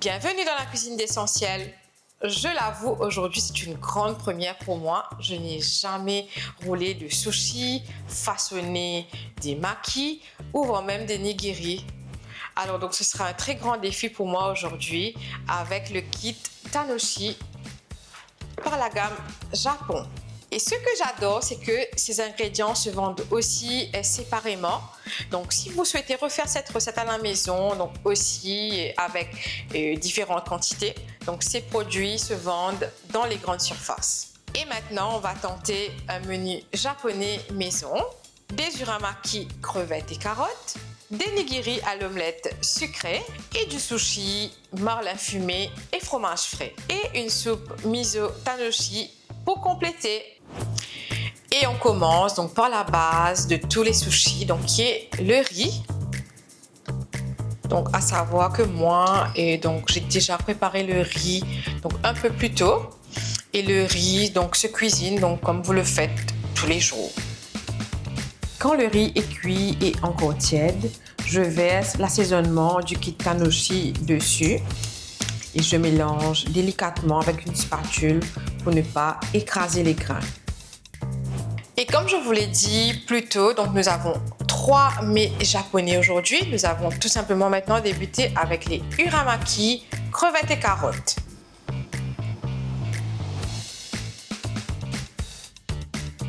Bienvenue dans la cuisine d'Essentiel. Je l'avoue, aujourd'hui c'est une grande première pour moi. Je n'ai jamais roulé de sushi, façonné des makis ou voire même des nigiri. Alors donc ce sera un très grand défi pour moi aujourd'hui avec le kit Tanoshi par la gamme Japon. Et ce que j'adore, c'est que ces ingrédients se vendent aussi séparément. Donc, si vous souhaitez refaire cette recette à la maison, donc aussi avec différentes quantités, donc ces produits se vendent dans les grandes surfaces. Et maintenant, on va tenter un menu japonais maison, des uramaki crevettes et carottes, des nigiri à l'omelette sucrée et du sushi marlin fumé et fromage frais. Et une soupe miso tanoshi pour compléter. Et on commence donc par la base de tous les sushis, donc qui est le riz. Donc à savoir que moi, j'ai déjà préparé le riz donc un peu plus tôt. Et le riz donc se cuisine donc comme vous le faites tous les jours. Quand le riz est cuit et encore tiède, je verse l'assaisonnement du kit Tanoshi dessus et je mélange délicatement avec une spatule pour ne pas écraser les grains. Et comme je vous l'ai dit plus tôt, donc nous avons 3 mets japonais aujourd'hui. Nous avons tout simplement maintenant débuté avec les uramaki, crevettes et carottes.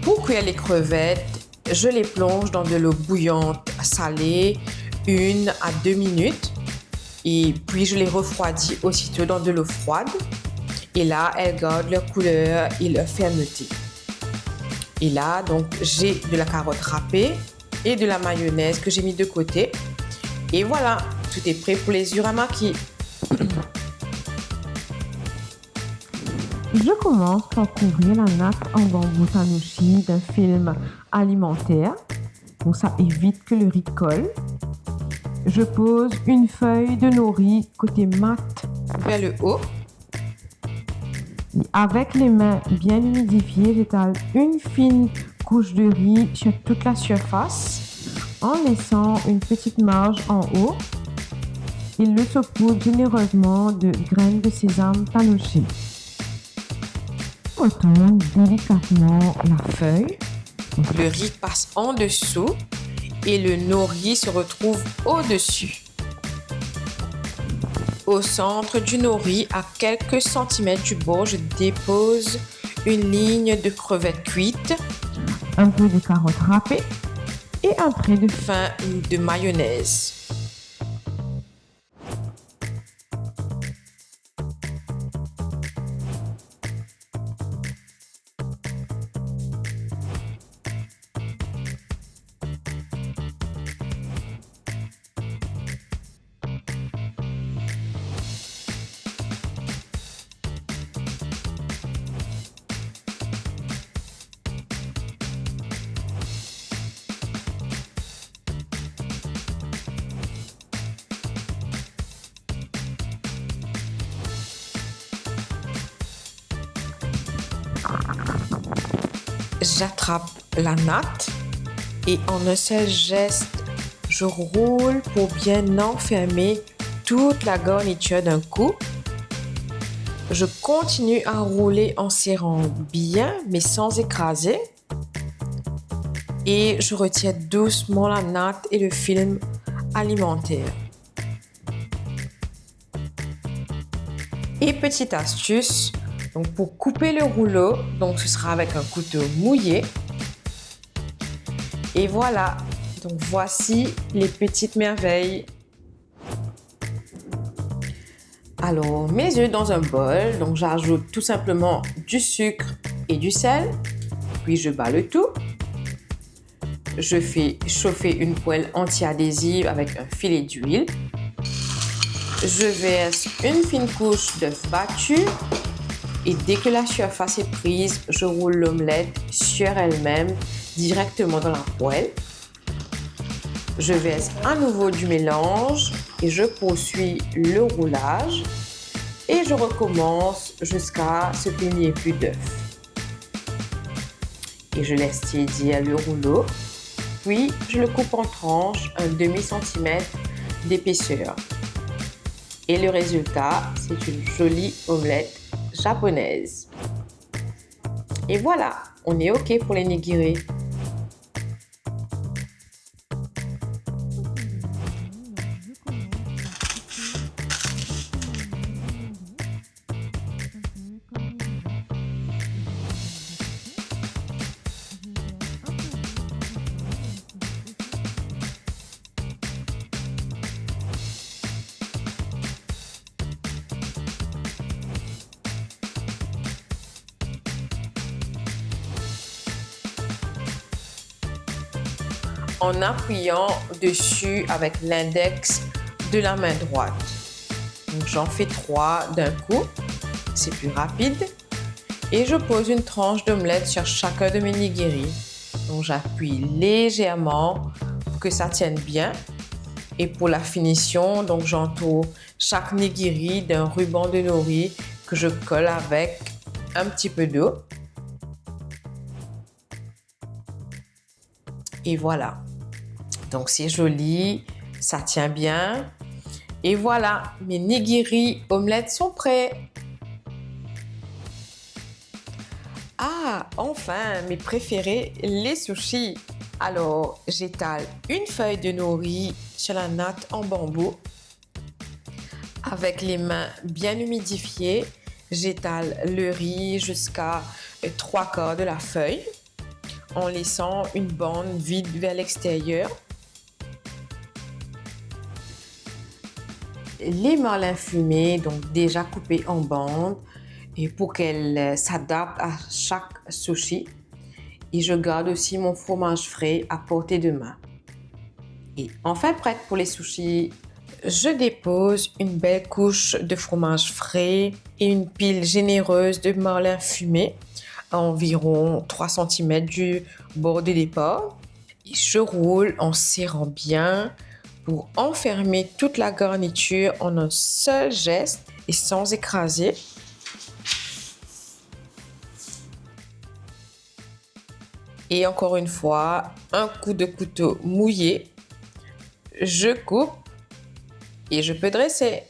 Pour cuire les crevettes, je les plonge dans de l'eau bouillante salée 1 à 2 minutes et puis je les refroidis aussitôt dans de l'eau froide et là elles gardent leur couleur et leur fermeté. Et là donc j'ai de la carotte râpée et de la mayonnaise que j'ai mis de côté et voilà, tout est prêt pour les uramaki. Je commence par couvrir la natte en bambou Tanoshi d'un film alimentaire. Donc ça évite que le riz colle. Je pose une feuille de nori côté mat Vers le haut. Avec les mains bien humidifiées, j'étale une fine couche de riz sur toute la surface en laissant une petite marge en haut. Il le saupoudre généreusement de graines de sésame Tanoshi. Retourne délicatement la feuille. Le riz passe en dessous et le nori se retrouve au-dessus. Au centre du nori, à quelques centimètres du bord, je dépose une ligne de crevettes cuites, un peu de carottes râpées et un trait de fin de mayonnaise. J'attrape la natte et en un seul geste, je roule pour bien enfermer toute la garniture d'un coup. Je continue à rouler en serrant bien mais sans écraser. Et je retire doucement la natte et le film alimentaire. Et petite astuce, donc pour couper le rouleau, donc ce sera avec un couteau mouillé. Et voilà, donc voici les petites merveilles. Alors mes œufs dans un bol, donc j'ajoute tout simplement du sucre et du sel, puis je bats le tout. Je fais chauffer une poêle anti-adhésive avec un filet d'huile. Je verse une fine couche d'œuf battu. Et dès que la surface est prise, je roule l'omelette sur elle-même directement dans la poêle. Je verse à nouveau du mélange et je poursuis le roulage. Et je recommence jusqu'à ce qu'il n'y ait plus d'œuf. Et je laisse tiédir le rouleau. Puis, je le coupe en tranches, un demi-centimètre d'épaisseur. Et le résultat, c'est une jolie omelette japonaise. Et voilà, on est OK pour les nigiri. En appuyant dessus avec l'index de la main droite. Donc j'en fais 3 d'un coup, c'est plus rapide. Et je pose une tranche d'omelette sur chacun de mes nigiri. Donc j'appuie légèrement pour que ça tienne bien. Et pour la finition, donc j'entoure chaque nigiri d'un ruban de nori que je colle avec un petit peu d'eau. Et voilà. Donc c'est joli, ça tient bien. Et voilà, mes nigiri omelettes sont prêts. Ah, enfin, mes préférés, les sushis. Alors, j'étale une feuille de nori sur la natte en bambou. Avec les mains bien humidifiées, j'étale le riz jusqu'à 3/4 de la feuille, en laissant une bande vide vers l'extérieur. Les marlins fumés, donc déjà coupés en bandes, et pour qu'elles s'adaptent à chaque sushi. Et je garde aussi mon fromage frais à portée de main. Et enfin prête pour les sushis, je dépose une belle couche de fromage frais et une pile généreuse de marlins fumés à environ 3 cm du bord de départ. Et je roule en serrant bien pour enfermer toute la garniture en un seul geste et sans écraser. Et encore une fois, un coup de couteau mouillé, je coupe et je peux dresser.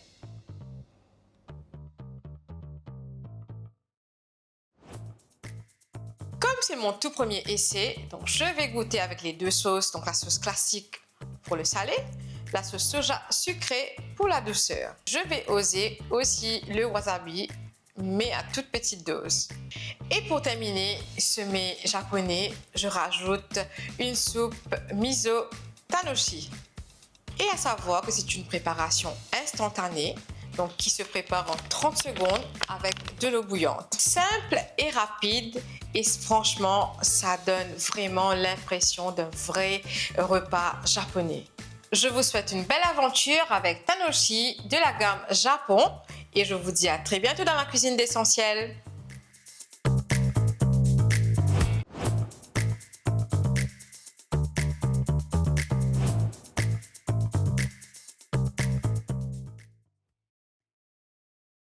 Comme c'est mon tout premier essai, donc je vais goûter avec les deux sauces, donc la sauce classique pour le salé, la sauce soja sucrée pour la douceur. Je vais oser aussi le wasabi, mais à toute petite dose. Et pour terminer ce mets japonais, je rajoute une soupe miso tanoshi. Et à savoir que c'est une préparation instantanée, donc qui se prépare en 30 secondes avec de l'eau bouillante. Simple et rapide, et franchement, ça donne vraiment l'impression d'un vrai repas japonais. Je vous souhaite une belle aventure avec Tanoshi de la gamme Japon et je vous dis à très bientôt dans ma cuisine d'essentiel.